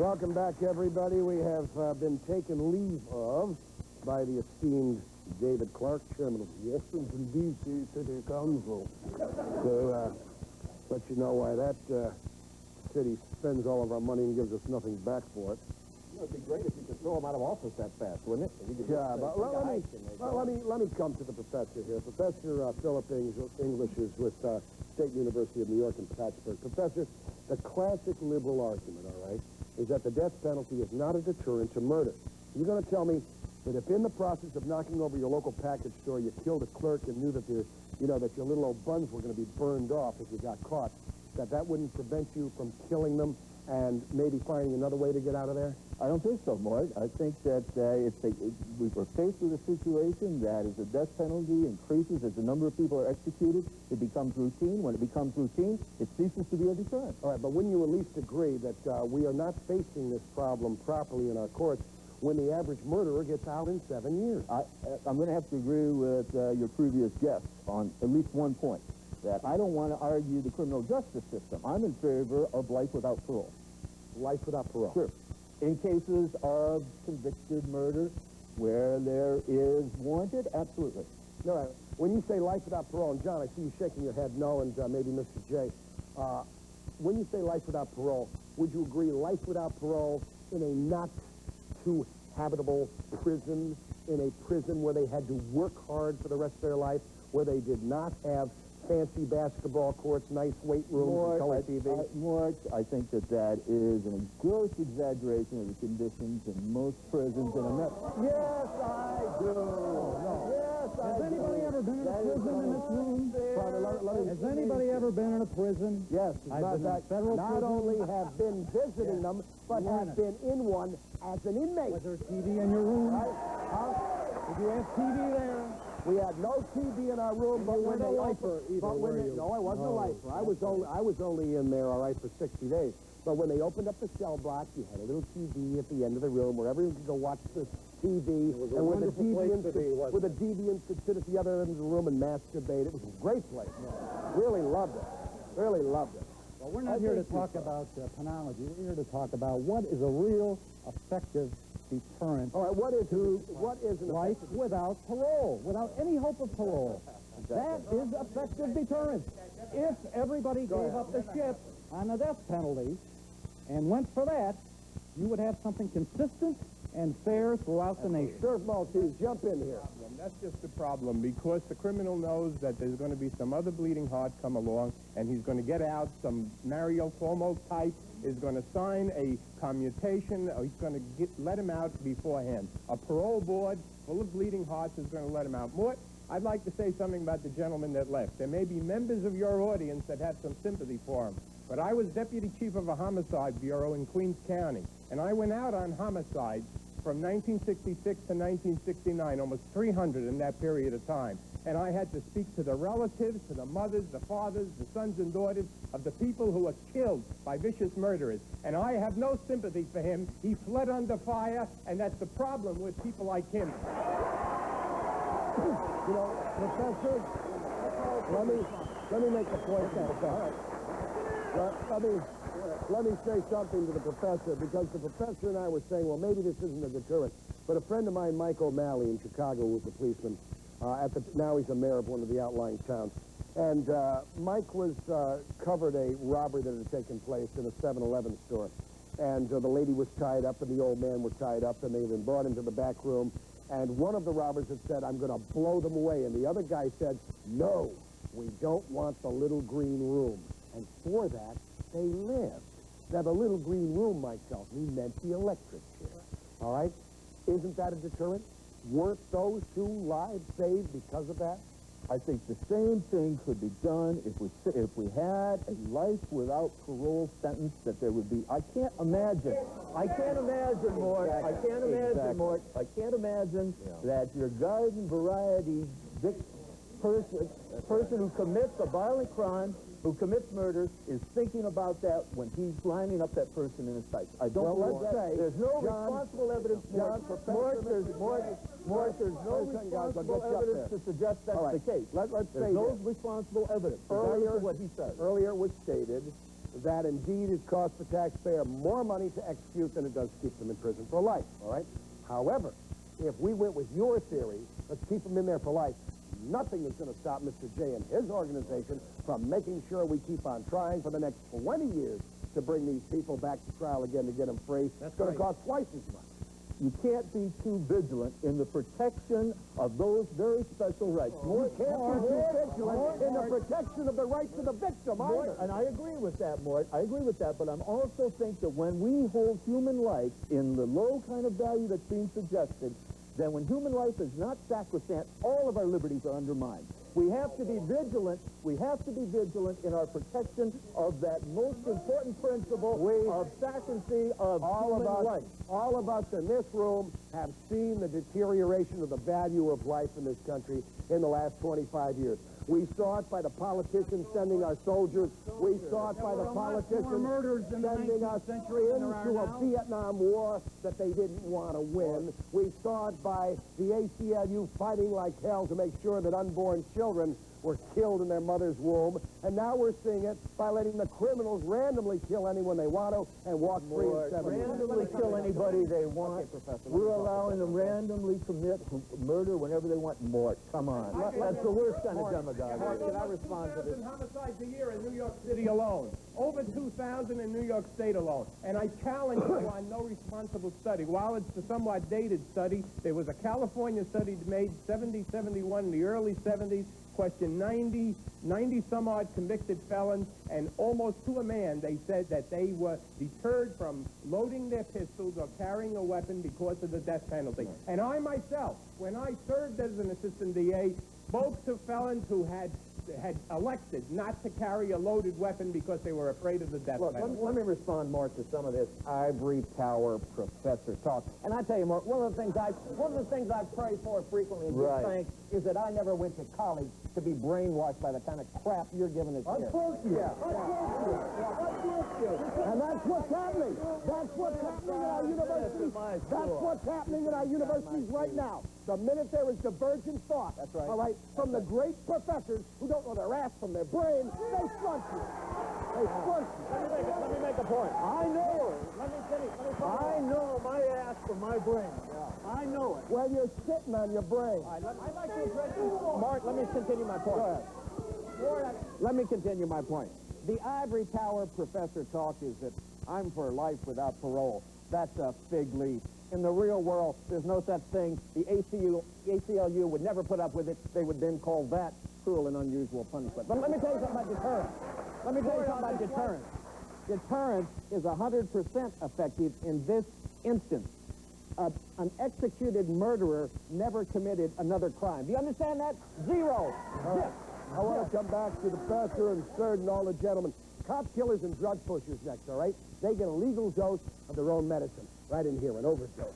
Welcome back, everybody. We have been taken leave of by the esteemed David Clark, chairman of Washington, D.C. City Council. So, let you know why that city spends all of our money and gives us nothing back for it. It'd be great if you could throw him out of office that fast, wouldn't it? Yeah, but let me come to the professor here. Professor Philip English is with State University of New York in Plattsburgh. Professor, the classic liberal argument, all right, is that the death penalty is not a deterrent to murder. You're going to tell me that if in the process of knocking over your local package store you killed a clerk and knew that that your little old buns were going to be burned off if you got caught, that wouldn't prevent you from killing them and maybe finding another way to get out of there? I don't think so, Mort. I think that if we were faced with a situation that as the death penalty increases, as the number of people are executed, it becomes routine. When it becomes routine, it ceases to be a deterrent. All right, but wouldn't you at least agree that we are not facing this problem properly in our courts when the average murderer gets out in 7 years? I'm going to have to agree with your previous guest on at least one point, that I don't want to argue the criminal justice system. I'm in favor of life without parole. Life without parole? Sure. In cases of convicted murder where there is warranted, absolutely. All right. When you say life without parole, and John, I see you shaking your head no, and maybe Mr. J, when you say life without parole, would you agree life without parole in a not-too-habitable prison, in a prison where they had to work hard for the rest of their life, where they did not have fancy basketball courts, nice weight rooms, and color TV? Mort, I think that is a gross exaggeration of the conditions in most prisons in America. Yes, I do. No. Yes, Has anybody ever been in a prison in this room? Father, Has anybody ever been in a prison? Yes. I've been in federal not prison. only have been visiting them, but have been in one as an inmate. Was there TV in your room? Did you have TV there? We had no TV in our room, but when they no, I wasn't a lifer. I was only in there, all right, for 60 days. But when they opened up the cell block, you had a little TV at the end of the room where everyone could go watch the TV, and where the deviants could sit at the other end of the room and masturbate. It was a great place. Really loved it. Really loved it. Well, we're not here to talk about penology. We're here to talk about what is a real effective deterrent. All right, what is an life without parole, without any hope of parole? That is effective deterrence. If everybody gave up the ship on the death penalty and went for that, you would have something consistent and fair throughout the nation. Sir Maltese, jump in here. That's just the problem, because the criminal knows that there's going to be some other bleeding heart come along, and he's going to get out. Some Mario Cuomo type is going to sign a commutation, or he's going to let him out beforehand. A parole board full of bleeding hearts is going to let him out. Mort, I'd like to say something about the gentleman that left. There may be members of your audience that have some sympathy for him, but I was deputy chief of a homicide bureau in Queens County, and I went out on homicides from 1966 to 1969, almost 300 in that period of time. And I had to speak to the relatives, to the mothers, the fathers, the sons and daughters of the people who were killed by vicious murderers. And I have no sympathy for him. He fled under fire, and that's the problem with people like him. You know, Professor, let me make a point to the professor. Let me say something to the professor, because the professor and I were saying, well, maybe this isn't a deterrent. But a friend of mine, Mike O'Malley in Chicago, who was a policeman, now he's a mayor of one of the outlying towns. And Mike was covered a robbery that had taken place in a 7-Eleven store. And the lady was tied up, and the old man was tied up, and they had been brought into the back room. And one of the robbers had said, I'm going to blow them away. And the other guy said, no, we don't want the little green room. And for that, they lived. Now, the little green room, Mike tells me, meant the electric chair. All right? Isn't that a deterrent? Weren't those 2 lives saved because of that? I think the same thing could be done if we had a life without parole sentence, that there would be. I can't imagine, Mort. I can't imagine that your garden variety person who commits a violent crime, who commits murder, is thinking about that when he's lining up that person in his sights. I don't Well, let's say, there's no John, responsible evidence. John, There's no responsible evidence to suggest that's the case. Let's say There's no responsible evidence. Earlier, what he says. Earlier it was stated that indeed it costs the taxpayer more money to execute than it does to keep them in prison for life, all right? However, if we went with your theory, let's keep them in there for life, nothing is going to stop Mr. J and his organization from making sure we keep on trying for the next 20 years to bring these people back to trial again to get them free. It's going to cost twice as much. You can't be too vigilant in the protection of those very special rights. You can't be too vigilant in the protection of the rights of the victim either. And I agree with that, Mort. I agree with that, but I'm also think that when we hold human life in the low kind of value that's being suggested, then when human life is not sacrosanct, all of our liberties are undermined. We have to be vigilant. We have to be vigilant in our protection of that most important principle of sacrancy of human life. All of us in this room have seen the deterioration of the value of life in this country in the last 25 years. We saw it by the politicians sending our soldiers. We saw it by the politicians sending us into a Vietnam War that they didn't want to win. We saw it by the ACLU fighting like hell to make sure that unborn children were killed in their mother's womb. And now we're seeing it by letting the criminals randomly kill anyone they want to and walk free in 7 years. Randomly kill anybody they want. We're allowing them randomly commit murder whenever they want. Mort, come on. That's the worst kind of demagoguery. Can I respond to this? Homicides a year in New York City alone. Over 2,000 in New York State alone. And I challenge you on no responsible study. While it's a somewhat dated study, there was a California study made 70, 71 in the early 70s, questioned 90 some odd convicted felons, and almost to a man they said that they were deterred from loading their pistols or carrying a weapon because of the death penalty. And I myself, when I served as an assistant DA, spoke to felons who had elected not to carry a loaded weapon because they were afraid of the death penalty. Let me respond more to some of this ivory tower professor talk. And I tell you, Mort, one of the things I pray for frequently and give thanks is that I never went to college to be brainwashed by the kind of crap you're giving us here. And that's what's happening. That's what's happening in our universities. That's what's happening in our universities right now. The minute there is divergent thought, That's right. all right, from the great professors who don't know their ass from their brain, they flunk you. They flunk you. Let me make a point. I know. Let me finish. I know my ass from my brain. I know it. Well, you're sitting on your brain. I'd like to address you. Mark, let me continue my point. Go ahead. Let me continue my point. The ivory tower professor talk is that I'm for life without parole. That's a fig leaf. In the real world, there's no such thing. The ACLU would never put up with it. They would then call that cruel and unusual punishment. But let me tell you something about deterrence. Let me tell you something about deterrence. Deterrence is 100% effective in this instance. An executed murderer never committed another crime. Do you understand that? Zero. All right. I want to come back to the professor and Third and all the gentlemen. Cop killers and drug pushers next, all right? They get a legal dose of their own medicine right in here, an overdose.